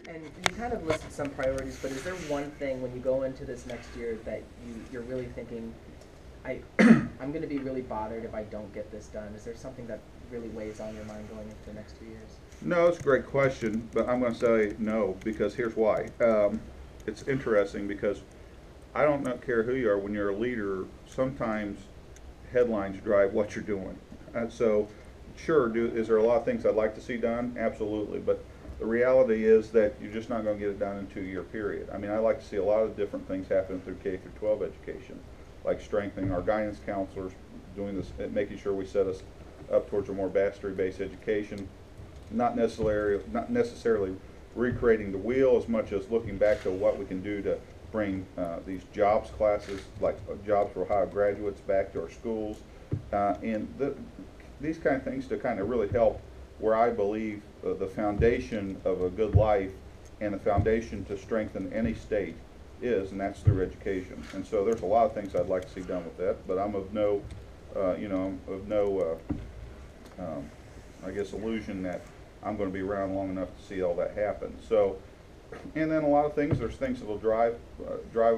And you kind of listed some priorities, but is there one thing when you go into this next year that you're really thinking, I'm going to be really bothered if I don't get this done? Is there something that really weighs on your mind going into the next 2 years? No, it's a great question, but I'm going to say no because here's why. It's interesting because I don't not care who you are. When you're a leader, sometimes headlines drive what you're doing. So, sure, is there a lot of things I'd like to see done? Absolutely, but the reality is that you're just not going to get it done in a 2 year period. I mean, I like to see a lot of different things happen through K through 12 education, like strengthening our guidance counselors, doing this, making sure we set us up towards a more mastery-based education, not necessarily recreating the wheel as much as looking back to what we can do to bring these jobs classes, like jobs for Ohio graduates, back to our schools, and these kind of things to kind of really help where I believe the foundation of a good life and the foundation to strengthen any state is, and that's through education. And so there's a lot of things I'd like to see done with that, but I'm of no, I guess, illusion that I'm going to be around long enough to see all that happen. So, and then a lot of things, there's things that will drive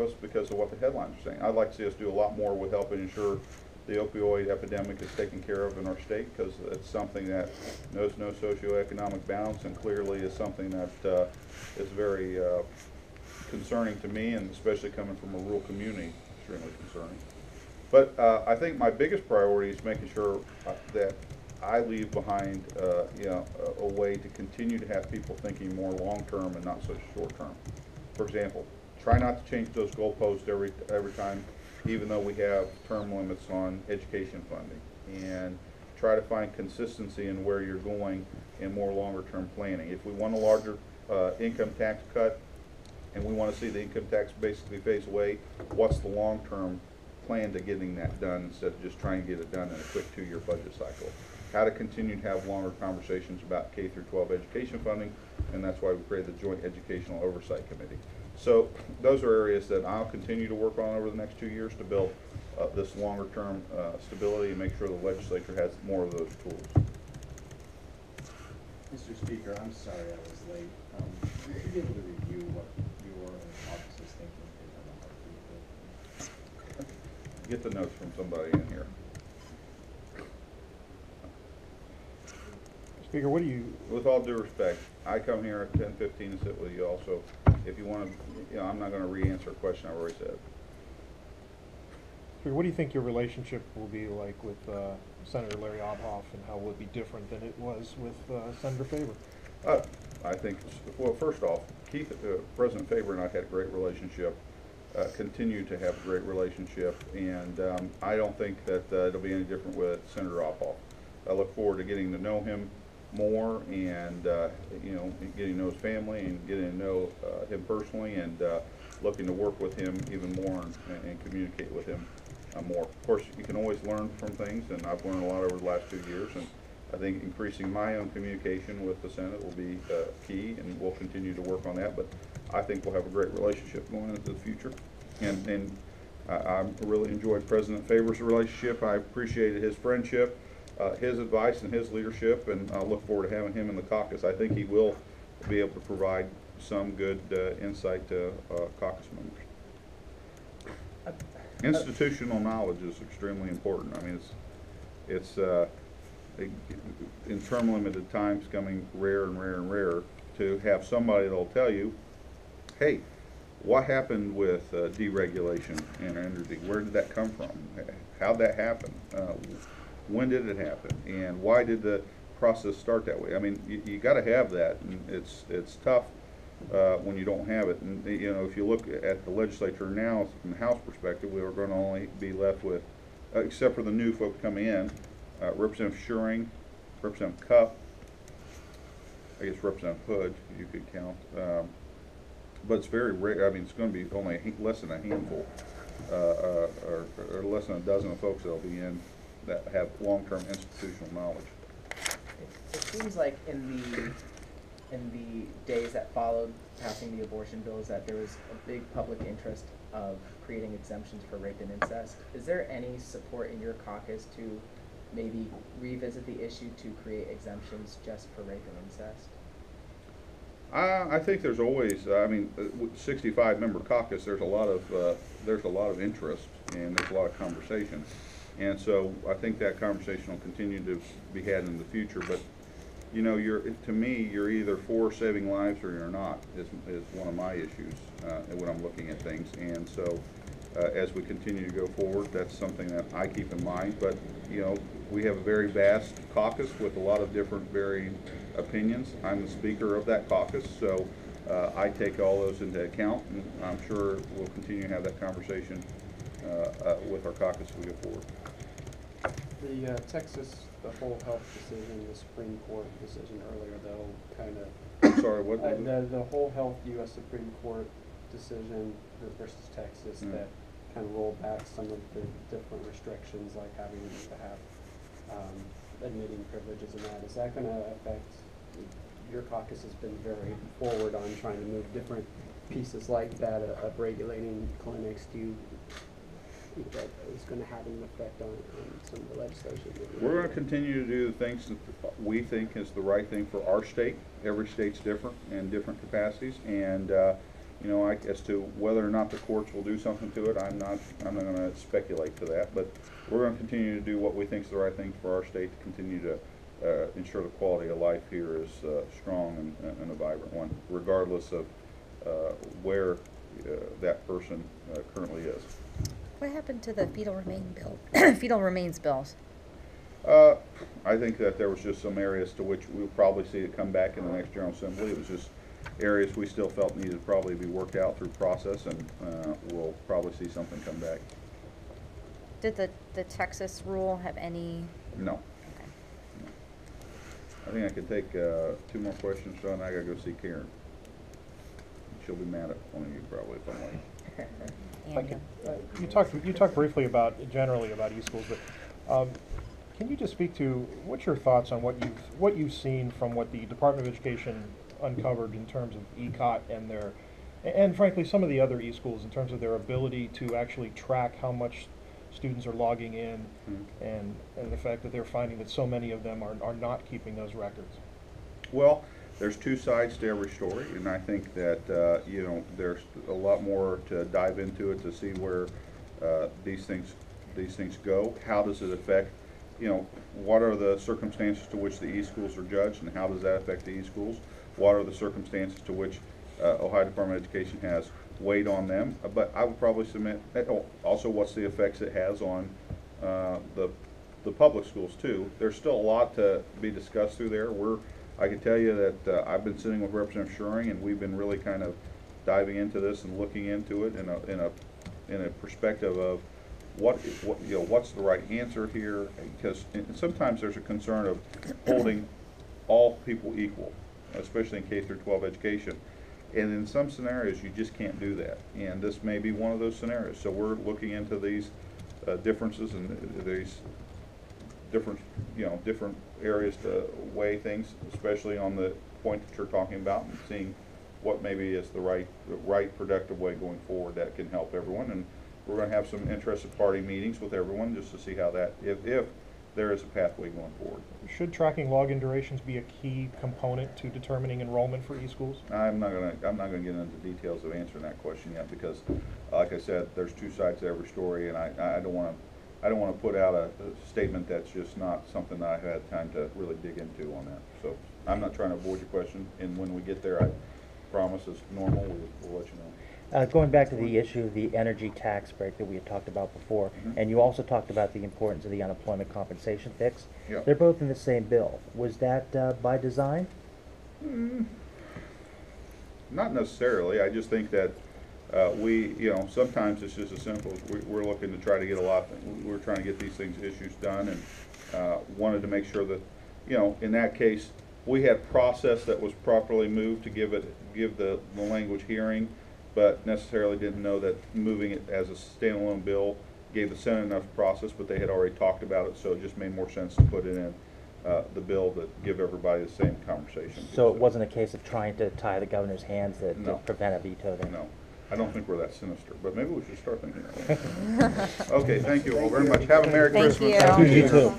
us because of what the headlines are saying. I'd like to see us do a lot more with helping ensure the opioid epidemic is taken care of in our state, because it's something that knows no socioeconomic bounds and clearly is something that is very concerning to me, and especially coming from a rural community, extremely concerning. But I think my biggest priority is making sure that I leave behind a way to continue to have people thinking more long term and not so short term. For example, try not to change those goalposts every time, even though we have term limits on education funding, and try to find consistency in where you're going in more longer term planning. If we want a larger income tax cut and we want to see the income tax basically phase away, what's the long term plan to getting that done instead of just trying to get it done in a quick 2 year budget cycle? How to continue to have longer conversations about K through 12 education funding, and that's why we created the Joint Educational Oversight Committee. So those are areas that I'll continue to work on over the next 2 years to build this longer term stability and make sure the legislature has more of those tools. Mr. Speaker, I'm sorry I was late. Would you be able to review what your office is thinking is on the heartbeat? Get the notes from somebody in here. Speaker, what do you... With all due respect, I come here at 10:15 and sit with you also. If you want to, I'm not going to re-answer a question I've already said. Speaker, what do you think your relationship will be like with Senator Larry Obhoff, and how will it be different than it was with Senator Faber? I think, well, first off, President Faber and I had a great relationship, continue to have a great relationship, and I don't think that it'll be any different with Senator Obhoff. I look forward to getting to know him more, and getting to know his family and getting to know him personally, and looking to work with him even more and communicate with him more. Of course, you can always learn from things, and I've learned a lot over the last 2 years, and I think increasing my own communication with the Senate will be key, and we'll continue to work on that. But I think we'll have a great relationship going into the future, and I really enjoyed President Faber's relationship. I appreciated his friendship, his advice and his leadership, and I look forward to having him in the caucus. I think he will be able to provide some good insight to caucus members. Institutional knowledge is extremely important. I mean, it's in term limited times coming rare and rare and rarer to have somebody that'll tell you, hey, what happened with deregulation in energy? Where did that come from? How'd that happen? When did it happen? And why did the process start that way? I mean, you got to have that, and it's tough when you don't have it. And if you look at the legislature now from the House perspective, we are going to only be left with, except for the new folks coming in, Representative Schuring, Representative Cupp, I guess Representative Hood, you could count. But it's very rare. I mean, it's going to be only less than a handful, or less than a dozen of folks that'll be in that have long-term institutional knowledge. It seems like in the days that followed passing the abortion bills that there was a big public interest of creating exemptions for rape and incest. Is there any support in your caucus to maybe revisit the issue to create exemptions just for rape and incest? I think there's always, I mean, with 65 member caucus, there's a lot of interest and there's a lot of conversation. And so I think that conversation will continue to be had in the future. But, you know, to me, you're either for saving lives or you're not, is one of my issues when I'm looking at things. And so as we continue to go forward, that's something that I keep in mind. But, you know, we have a very vast caucus with a lot of different varying opinions. I'm the speaker of that caucus, so I take all those into account, and I'm sure we'll continue to have that conversation with our caucus as we go forward. The the whole health decision, the Supreme Court decision earlier, though, kind of. I'm sorry, what was it? The whole health U.S. Supreme Court decision versus Texas that kind of rolled back some of the different restrictions, like having to have admitting privileges and that. Is that going to affect? Your caucus has been very forward on trying to move different pieces like that of regulating clinics. Do you think that is going to have an effect on some of the legislation? We're going to continue to do the things that we think is the right thing for our state. Every state's different in different capacities, and you know, as to whether or not the courts will do something to it, I'm not going to speculate to that. But we're going to continue to do what we think is the right thing for our state to continue to ensure the quality of life here is strong and a vibrant one, regardless of where that person currently is. What happened to the fetal remains bills? I think that there was just some areas to which we'll probably see it come back in the next General Assembly. It was just areas we still felt needed to probably be worked out through process, and we'll probably see something come back. Did the Texas rule have any? No. Okay. No. I think I could take 2 more questions, Sean. I gotta go see Karen. She'll be mad at one of you probably if I'm late. And, You talked briefly generally about e-schools, but can you just speak to what's your thoughts on what you've seen from what the Department of Education uncovered in terms of ECOT and frankly some of the other e-schools in terms of their ability to actually track how much students are logging in, and the fact that they're finding that so many of them are not keeping those records? Well, there's 2 sides to every story, and I think that you know, there's a lot more to dive into it to see where these things go. How does it affect, you know, what are the circumstances to which the e-schools are judged, and how does that affect the e-schools? What are the circumstances to which Ohio Department of Education has weighed on them? But I would probably submit also what's the effects it has on the public schools too. There's still a lot to be discussed through there. I can tell you that I've been sitting with Representative Schuring, and we've been really kind of diving into this and looking into it in a perspective of what's the right answer here, because sometimes there's a concern of holding all people equal, especially in K through 12 education. And in some scenarios, you just can't do that. And this may be one of those scenarios. So we're looking into these differences and these different areas to weigh things, especially on the point that you're talking about, and seeing what maybe is the right productive way going forward that can help everyone. And we're going to have some interested party meetings with everyone just to see how that, if there is a pathway going forward. Should tracking login durations be a key component to determining enrollment for e-schools? I'm not gonna get into details of answering that question yet, because like I said, there's 2 sides to every story, and I don't want to put out a statement that's just not something that I've had time to really dig into on that. So I'm not trying to avoid your question, and when we get there, I promise as normal, we'll let you know. Going back to the issue of the energy tax break that we had talked about before, and you also talked about the importance of the unemployment compensation fix. Yeah. They're both in the same bill. Was that by design? Not necessarily. I just think that sometimes it's just as simple as we're looking to try to get we're trying to get these issues done, and wanted to make sure that, in that case, we had process that was properly moved to give the language hearing, but necessarily didn't know that moving it as a standalone bill gave the Senate enough process, but they had already talked about it, so it just made more sense to put it in the bill to give everybody the same conversation. So it wasn't a case of trying to tie the governor's hands to prevent a veto then? No. I don't think we're that sinister, but maybe we should start thinking that way. Okay, thank you all very much. Have a Merry Christmas. Thank you. You too.